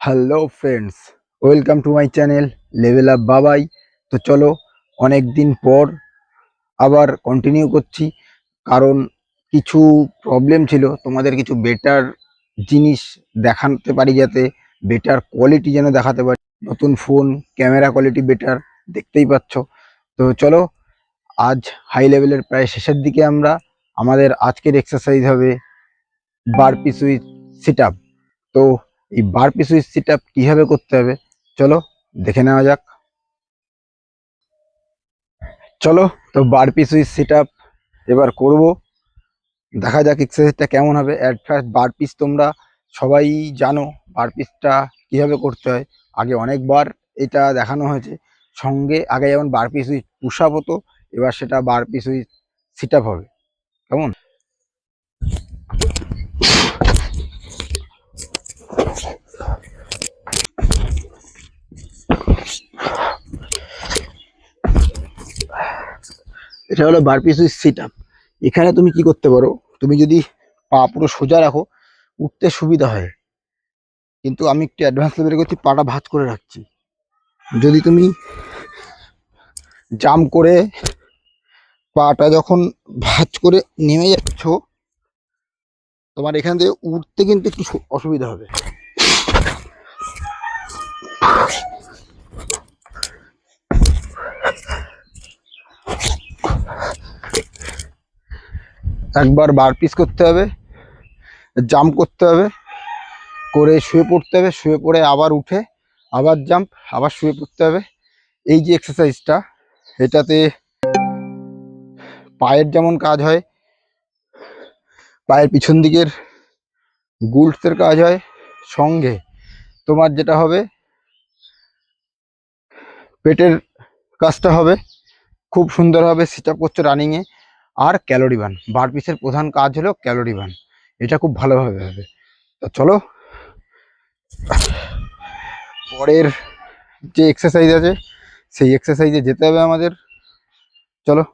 Hello friends, welcome to my channel level up বাবাই। তো চলো, অনেক দিন পর আবার কন্টিনিউ করছি, কারণ কিছু প্রবলেম ছিল। তোমাদের কিছু বেটার জিনিস দেখাতে পারি, যাতে বেটার কোয়ালিটি যেন দেখাতে পারি। নতুন ফোন, ক্যামেরা কোয়ালিটি বেটার, দেখতেই পাচ্ছ। তো চলো, আজ হাই লেভেলের প্রায় শেষের দিকে আমরা। আমাদের আজকের এক্সারসাইজ হবে বারপি সুইচ সিট আপ। তো এই বারপি সুইচ সিট আপ কীভাবে করতে হবে চলো দেখে নেওয়া যাক। চলো, তো বারপি সুইচ সিট আপ এবার করব, দেখা যাক এক্সারসাইজটা কেমন হবে। অ্যাট ফার্স্ট বারপিস তোমরা সবাই জানো বারপিসটা কীভাবে করতে হয়, আগে অনেকবার এটা দেখানো হয়েছে। সঙ্গে আগে যেমন বারপি সুইচ পুশ আপ হতো, এবার সেটা বারপি সুইচ সিট আপ হবে। কেমন? এটা হলো বারপি সুইচ সিট আপ। এখানে তুমি কি করতে পারো, তুমি যদি পা পুরো সোজা রাখো উঠতে সুবিধা হয়, কিন্তু আমি একটু অ্যাডভান্স লেভেলে করছি, পাটা ভাঁজ করে রাখছি। যদি তুমি জাম্প করে পাটা যখন ভাঁজ করে নেমে যাচ্ছ, তোমার এখান থেকে উঠতে কিন্তু একটু অসুবিধা হবে। একবার বারপিস করতে হবে, জাম্প করতে হবে, করে শুয়ে পড়তে হবে, শুয়ে পড়ে আবার উঠে আবার জাম্প, আবার শুয়ে পড়তে হবে। এই যে এক্সারসাইজটা, এটাতে পায়ের যেমন কাজ হয়, পায়ের পিছন দিকের গুলসের কাজ হয়, সঙ্গে তোমার যেটা হবে পেটের কাজটা হবে খুব সুন্দরভাবে। সিট আপ করছো রানিংয়ে, আর ক্যালোরি বার্ন। বারপিসের প্রধান কাজ হলো ক্যালোরি বার্ন, এটা খুব ভালোভাবে হবে। তো চলো, পরের যে এক্সারসাইজ আছে সেই এক্সারসাইজে যেতে হবে আমাদের। চলো।